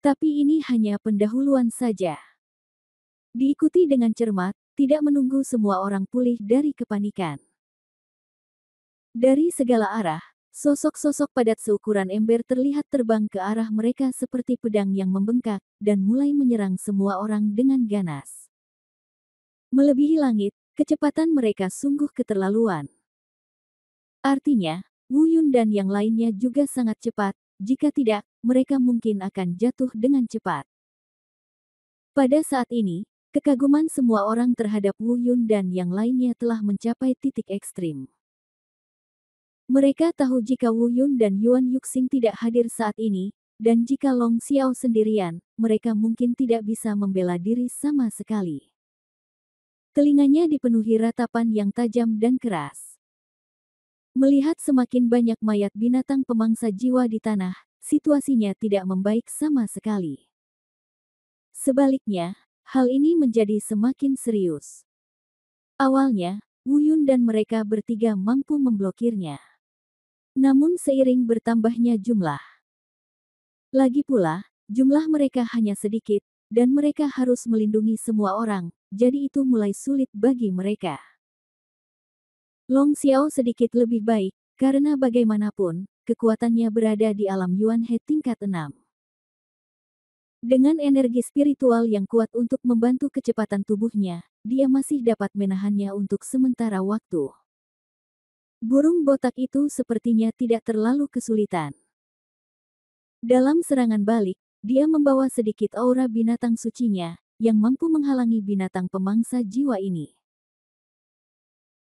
Tapi ini hanya pendahuluan saja. Diikuti dengan cermat, tidak menunggu semua orang pulih dari kepanikan. Dari segala arah, sosok-sosok padat seukuran ember terlihat terbang ke arah mereka seperti pedang yang membengkak, dan mulai menyerang semua orang dengan ganas. Melebihi langit, kecepatan mereka sungguh keterlaluan. Artinya, Wu Yun dan yang lainnya juga sangat cepat, jika tidak, mereka mungkin akan jatuh dengan cepat. Pada saat ini, kekaguman semua orang terhadap Wu Yun dan yang lainnya telah mencapai titik ekstrim. Mereka tahu jika Wu Yun dan Yuan Yuxing tidak hadir saat ini, dan jika Long Xiao sendirian, mereka mungkin tidak bisa membela diri sama sekali. Telinganya dipenuhi ratapan yang tajam dan keras. Melihat semakin banyak mayat binatang pemangsa jiwa di tanah, situasinya tidak membaik sama sekali. Sebaliknya, hal ini menjadi semakin serius. Awalnya, Wu Yun dan mereka bertiga mampu memblokirnya. Namun seiring bertambahnya jumlah. Lagi pula, jumlah mereka hanya sedikit, dan mereka harus melindungi semua orang, jadi itu mulai sulit bagi mereka. Long Xiao sedikit lebih baik, karena bagaimanapun, kekuatannya berada di alam Yuan He tingkat 6. Dengan energi spiritual yang kuat untuk membantu kecepatan tubuhnya, dia masih dapat menahannya untuk sementara waktu. Burung botak itu sepertinya tidak terlalu kesulitan. Dalam serangan balik, dia membawa sedikit aura binatang sucinya, yang mampu menghalangi binatang pemangsa jiwa ini.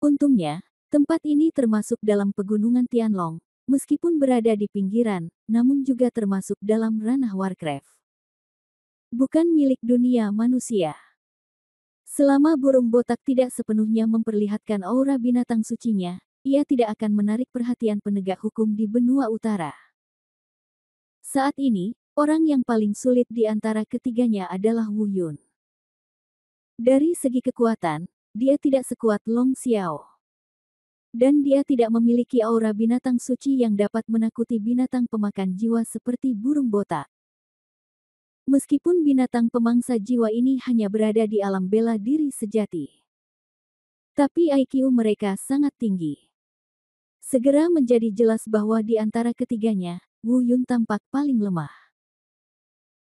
Untungnya, tempat ini termasuk dalam pegunungan Tianlong, meskipun berada di pinggiran, namun juga termasuk dalam ranah Warcraft. Bukan milik dunia manusia. Selama burung botak tidak sepenuhnya memperlihatkan aura binatang sucinya, ia tidak akan menarik perhatian penegak hukum di benua utara. Saat ini, orang yang paling sulit di antara ketiganya adalah Wu Yun. Dari segi kekuatan, dia tidak sekuat Long Xiao. Dan dia tidak memiliki aura binatang suci yang dapat menakuti binatang pemakan jiwa seperti burung botak. Meskipun binatang pemangsa jiwa ini hanya berada di alam bela diri sejati, tapi IQ mereka sangat tinggi. Segera menjadi jelas bahwa di antara ketiganya, Wu Yun tampak paling lemah.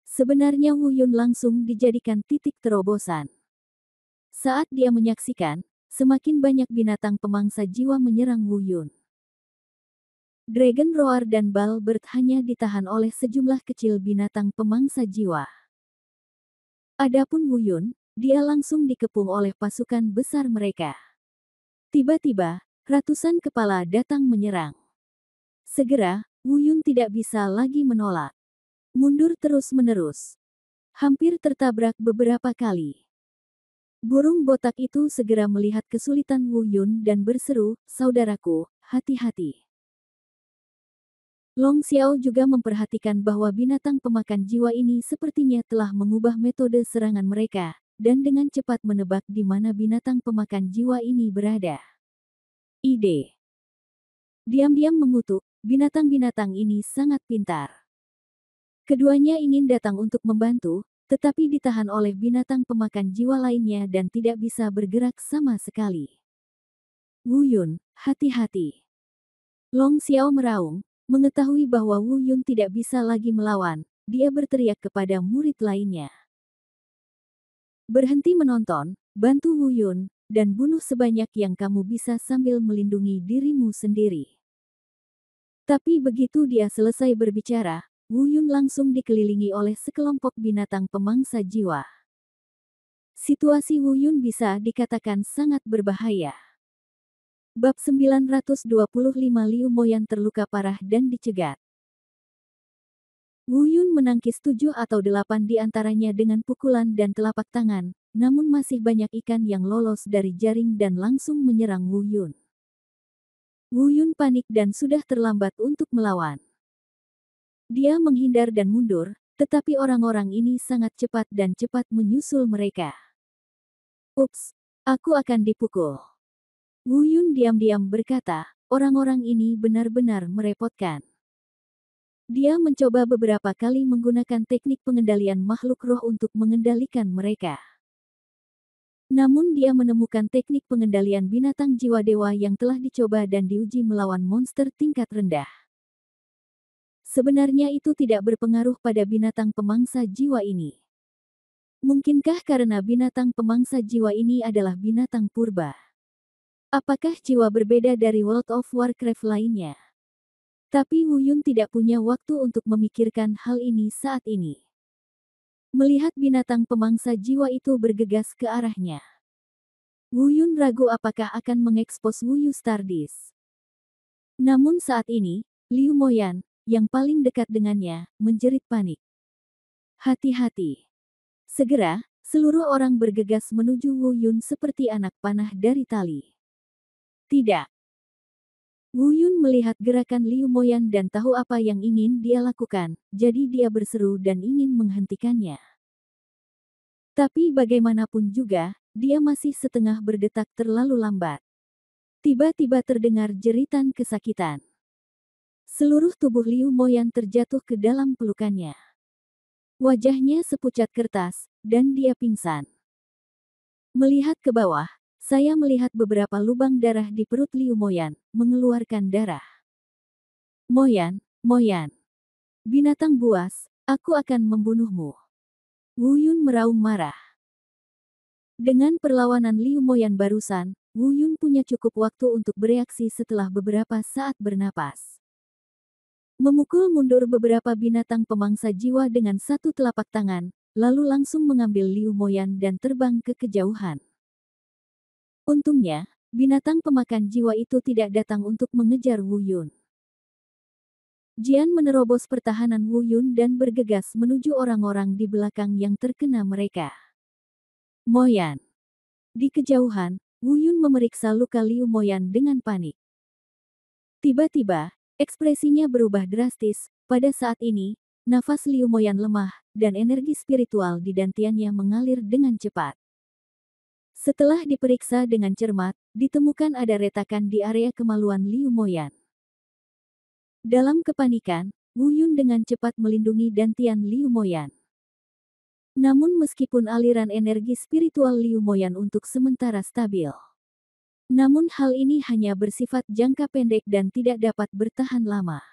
Sebenarnya Wu Yun langsung dijadikan titik terobosan. Saat dia menyaksikan, semakin banyak binatang pemangsa jiwa menyerang Wu Yun. Dragon Roar dan Balbert hanya ditahan oleh sejumlah kecil binatang pemangsa jiwa. Adapun Wu Yun, dia langsung dikepung oleh pasukan besar mereka. Tiba-tiba, ratusan kepala datang menyerang. Segera, Wu Yun tidak bisa lagi menolak. Mundur terus-menerus. Hampir tertabrak beberapa kali. Burung botak itu segera melihat kesulitan Wu Yun dan berseru, "Saudaraku, hati-hati." Long Xiao juga memperhatikan bahwa binatang pemakan jiwa ini sepertinya telah mengubah metode serangan mereka, dan dengan cepat menebak di mana binatang pemakan jiwa ini berada. Ide. Diam-diam mengutuk, binatang-binatang ini sangat pintar. Keduanya ingin datang untuk membantu, tetapi ditahan oleh binatang pemakan jiwa lainnya dan tidak bisa bergerak sama sekali. Wu Yun, hati-hati. Long Xiao meraung. Mengetahui bahwa Wu Yun tidak bisa lagi melawan, dia berteriak kepada murid lainnya. Berhenti menonton, bantu Wu Yun, dan bunuh sebanyak yang kamu bisa sambil melindungi dirimu sendiri. Tapi begitu dia selesai berbicara, Wu Yun langsung dikelilingi oleh sekelompok binatang pemangsa jiwa. Situasi Wu Yun bisa dikatakan sangat berbahaya. Bab 925 Liu Moyan terluka parah dan dicegat. Wu Yun menangkis 7 atau 8 di antaranya dengan pukulan dan telapak tangan, namun masih banyak ikan yang lolos dari jaring dan langsung menyerang Wu Yun. Wu Yun panik dan sudah terlambat untuk melawan. Dia menghindar dan mundur, tetapi orang-orang ini sangat cepat dan cepat menyusul mereka. Ups, aku akan dipukul. Wu Yun diam-diam berkata, orang-orang ini benar-benar merepotkan. Dia mencoba beberapa kali menggunakan teknik pengendalian makhluk roh untuk mengendalikan mereka. Namun dia menemukan teknik pengendalian binatang jiwa dewa yang telah dicoba dan diuji melawan monster tingkat rendah. Sebenarnya itu tidak berpengaruh pada binatang pemangsa jiwa ini. Mungkinkah karena binatang pemangsa jiwa ini adalah binatang purba? Apakah jiwa berbeda dari World of Warcraft lainnya? Tapi Wu Yun tidak punya waktu untuk memikirkan hal ini saat ini. Melihat binatang pemangsa jiwa itu bergegas ke arahnya, Wu Yun ragu apakah akan mengekspos Wu Yu Stardust. Namun saat ini, Liu Moyan, yang paling dekat dengannya, menjerit panik. Hati-hati. Segera, seluruh orang bergegas menuju Wu Yun seperti anak panah dari tali. Tidak. Wu Yun melihat gerakan Liu Moyan dan tahu apa yang ingin dia lakukan, jadi dia berseru dan ingin menghentikannya. Tapi bagaimanapun juga, dia masih setengah berdetak terlalu lambat. Tiba-tiba terdengar jeritan kesakitan. Seluruh tubuh Liu Moyan terjatuh ke dalam pelukannya. Wajahnya sepucat kertas, dan dia pingsan. Melihat ke bawah, saya melihat beberapa lubang darah di perut Liu Moyan, mengeluarkan darah. Moyan, Moyan. Binatang buas, aku akan membunuhmu. Wu Yun meraung marah. Dengan perlawanan Liu Moyan barusan, Wu Yun punya cukup waktu untuk bereaksi setelah beberapa saat bernapas. Memukul mundur beberapa binatang pemangsa jiwa dengan satu telapak tangan, lalu langsung mengambil Liu Moyan dan terbang ke kejauhan. Untungnya, binatang pemakan jiwa itu tidak datang untuk mengejar Wu Yun. Jian menerobos pertahanan Wu Yun dan bergegas menuju orang-orang di belakang yang terkena mereka. Moyan. Di kejauhan, Wu Yun memeriksa luka Liu Moyan dengan panik. Tiba-tiba, ekspresinya berubah drastis. Pada saat ini, nafas Liu Moyan lemah, dan energi spiritual di dantiannya mengalir dengan cepat. Setelah diperiksa dengan cermat, ditemukan ada retakan di area kemaluan Liu Moyan. Dalam kepanikan, Wu Yun dengan cepat melindungi Dantian Liu Moyan. Namun meskipun aliran energi spiritual Liu Moyan untuk sementara stabil, namun hal ini hanya bersifat jangka pendek dan tidak dapat bertahan lama.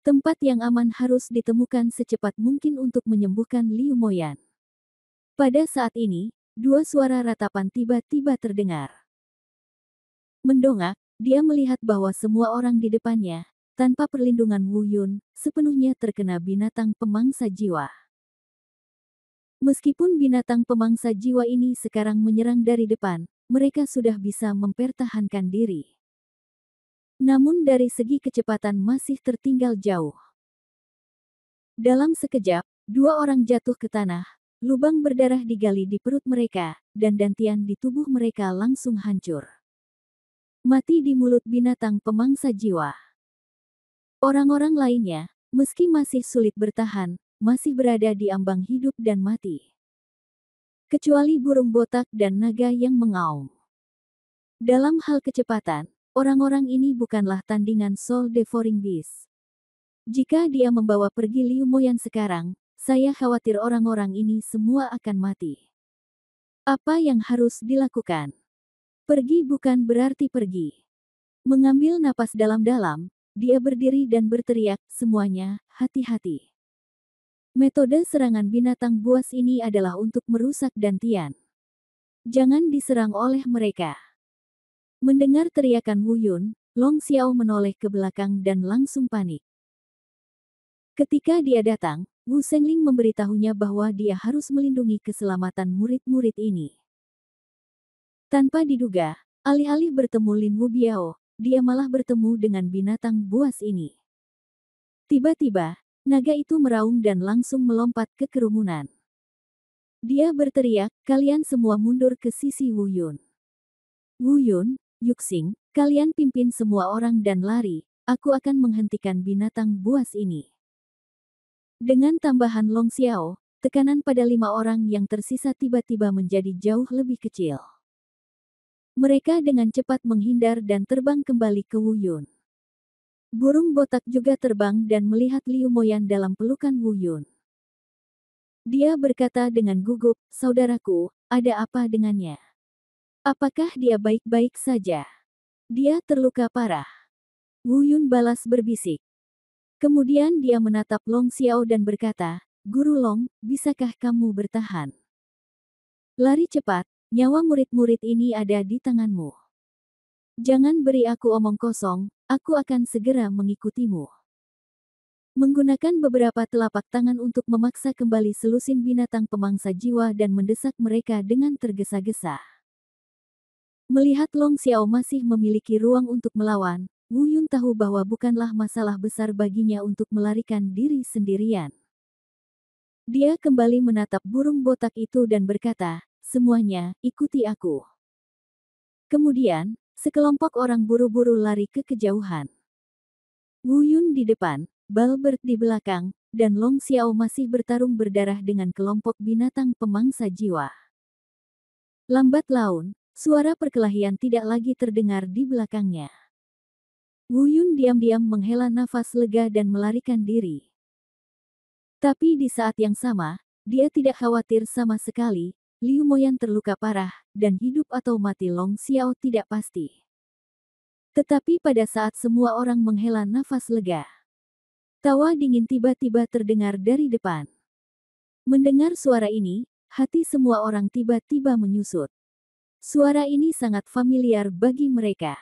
Tempat yang aman harus ditemukan secepat mungkin untuk menyembuhkan Liu Moyan. Pada saat ini, dua suara ratapan tiba-tiba terdengar. Mendongak, dia melihat bahwa semua orang di depannya, tanpa perlindungan Wu Yun, sepenuhnya terkena binatang pemangsa jiwa. Meskipun binatang pemangsa jiwa ini sekarang menyerang dari depan, mereka sudah bisa mempertahankan diri. Namun dari segi kecepatan masih tertinggal jauh. Dalam sekejap, dua orang jatuh ke tanah, lubang berdarah digali di perut mereka, dan dantian di tubuh mereka langsung hancur. Mati di mulut binatang pemangsa jiwa. Orang-orang lainnya, meski masih sulit bertahan, masih berada di ambang hidup dan mati. Kecuali burung botak dan naga yang mengaum. Dalam hal kecepatan, orang-orang ini bukanlah tandingan Soul Devouring Beast. Jika dia membawa pergi Liu Moyan sekarang, saya khawatir orang-orang ini semua akan mati. Apa yang harus dilakukan? Pergi bukan berarti pergi. Mengambil napas dalam-dalam, dia berdiri dan berteriak, semuanya, hati-hati. Metode serangan binatang buas ini adalah untuk merusak dantian. Jangan diserang oleh mereka. Mendengar teriakan Wu Yun, Long Xiao menoleh ke belakang dan langsung panik. Ketika dia datang, Wu Sengling memberitahunya bahwa dia harus melindungi keselamatan murid-murid ini. Tanpa diduga, alih-alih bertemu Lin Wu Biao, dia malah bertemu dengan binatang buas ini. Tiba-tiba, naga itu meraung dan langsung melompat ke kerumunan. Dia berteriak, kalian semua mundur ke sisi Wu Yun. Wu Yun, Yuxing, kalian pimpin semua orang dan lari, aku akan menghentikan binatang buas ini. Dengan tambahan Long Xiao, tekanan pada 5 orang yang tersisa tiba-tiba menjadi jauh lebih kecil. Mereka dengan cepat menghindar dan terbang kembali ke Wu Yun. Burung botak juga terbang dan melihat Liu Moyan dalam pelukan Wu Yun. Dia berkata dengan gugup, saudaraku, ada apa dengannya? Apakah dia baik-baik saja? Dia terluka parah. Wu Yun balas berbisik. Kemudian dia menatap Long Xiao dan berkata, Guru Long, bisakah kamu bertahan? Lari cepat, nyawa murid-murid ini ada di tanganmu. Jangan beri aku omong kosong, aku akan segera mengikutimu. Menggunakan beberapa telapak tangan untuk memaksa kembali selusin binatang pemangsa jiwa dan mendesak mereka dengan tergesa-gesa. Melihat Long Xiao masih memiliki ruang untuk melawan, Wu Yun tahu bahwa bukanlah masalah besar baginya untuk melarikan diri sendirian. Dia kembali menatap burung botak itu dan berkata, semuanya, ikuti aku. Kemudian, sekelompok orang buru-buru lari ke kejauhan. Wu Yun di depan, Balbert di belakang, dan Long Xiao masih bertarung berdarah dengan kelompok binatang pemangsa jiwa. Lambat laun, suara perkelahian tidak lagi terdengar di belakangnya. Wu Yun diam-diam menghela nafas lega dan melarikan diri. Tapi di saat yang sama, dia tidak khawatir sama sekali, Liu Moyan terluka parah, dan hidup atau mati Long Xiao tidak pasti. Tetapi pada saat semua orang menghela nafas lega, tawa dingin tiba-tiba terdengar dari depan. Mendengar suara ini, hati semua orang tiba-tiba menyusut. Suara ini sangat familiar bagi mereka.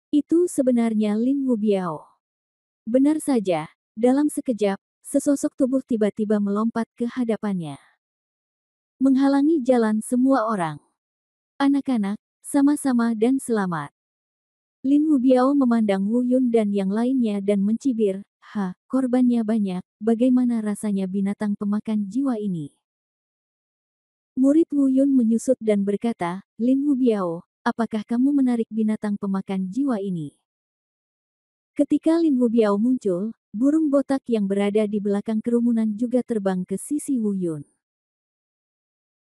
Itu sebenarnya Lin Wu Biao. Benar saja, dalam sekejap, sesosok tubuh tiba-tiba melompat ke hadapannya. Menghalangi jalan semua orang. Anak-anak, sama-sama dan selamat. Lin Wu Biao memandang Wu Yun dan yang lainnya dan mencibir, korbannya banyak, bagaimana rasanya binatang pemakan jiwa ini? Murid Wu Yun menyusut dan berkata, Lin Wu Biao, apakah kamu menarik binatang pemakan jiwa ini? Ketika Lin Wu Biao muncul, burung botak yang berada di belakang kerumunan juga terbang ke sisi Wu Yun.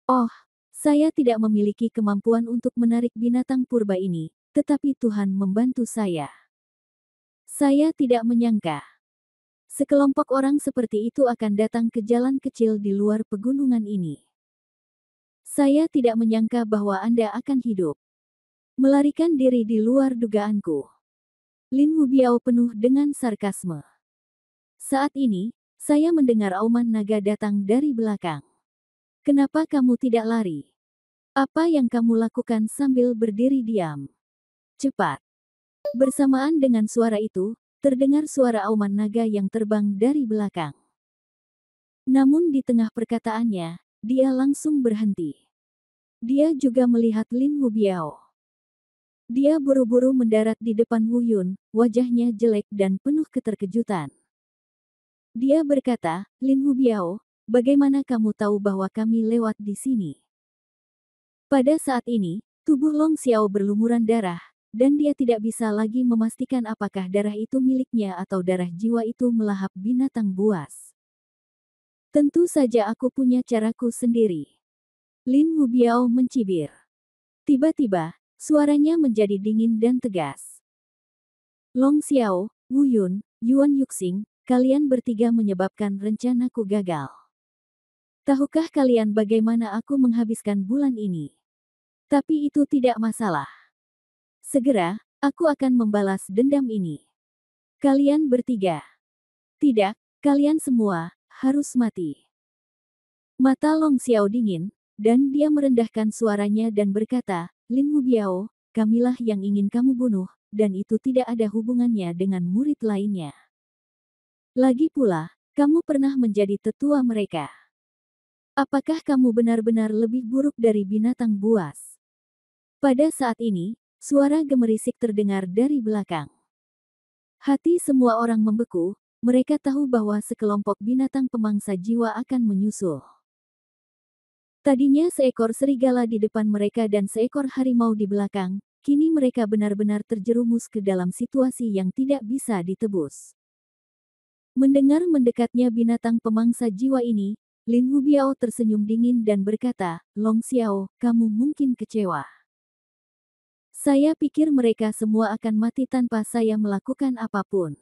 Oh, Saya tidak memiliki kemampuan untuk menarik binatang purba ini, tetapi Tuhan membantu saya. Saya tidak menyangka sekelompok orang seperti itu akan datang ke jalan kecil di luar pegunungan ini. Saya tidak menyangka bahwa Anda akan hidup. Melarikan diri di luar dugaanku. Lin Wubiao penuh dengan sarkasme. Saat ini, saya mendengar auman naga datang dari belakang. Kenapa kamu tidak lari? Apa yang kamu lakukan sambil berdiri diam? Cepat. Bersamaan dengan suara itu, terdengar suara auman naga yang terbang dari belakang. Namun di tengah perkataannya, dia langsung berhenti. Dia juga melihat Lin Wubiao. Dia buru-buru mendarat di depan Wu Yun, wajahnya jelek dan penuh keterkejutan. Dia berkata, Lin Wubiao, bagaimana kamu tahu bahwa kami lewat di sini? Pada saat ini, tubuh Long Xiao berlumuran darah, dan dia tidak bisa lagi memastikan apakah darah itu miliknya atau darah jiwa itu melahap binatang buas. Tentu saja aku punya caraku sendiri. Lin Wubiao mencibir. Tiba-tiba, suaranya menjadi dingin dan tegas. Long Xiao, Wu Yun, Yuan Yuxing, kalian bertiga menyebabkan rencanaku gagal. Tahukah kalian bagaimana aku menghabiskan bulan ini? Tapi itu tidak masalah. Segera, aku akan membalas dendam ini. Kalian bertiga. Tidak, kalian semua, harus mati. Mata Long Xiao dingin, dan dia merendahkan suaranya dan berkata, Lin Wubiao, kamilah yang ingin kamu bunuh, dan itu tidak ada hubungannya dengan murid lainnya. Lagi pula, kamu pernah menjadi tetua mereka. Apakah kamu benar-benar lebih buruk dari binatang buas? Pada saat ini, suara gemerisik terdengar dari belakang. Hati semua orang membeku, mereka tahu bahwa sekelompok binatang pemangsa jiwa akan menyusul. Tadinya seekor serigala di depan mereka dan seekor harimau di belakang, kini mereka benar-benar terjerumus ke dalam situasi yang tidak bisa ditebus. Mendengar mendekatnya binatang pemangsa jiwa ini, Lin Wubiao tersenyum dingin dan berkata, Long Xiao, kamu mungkin kecewa. Saya pikir mereka semua akan mati tanpa saya melakukan apapun.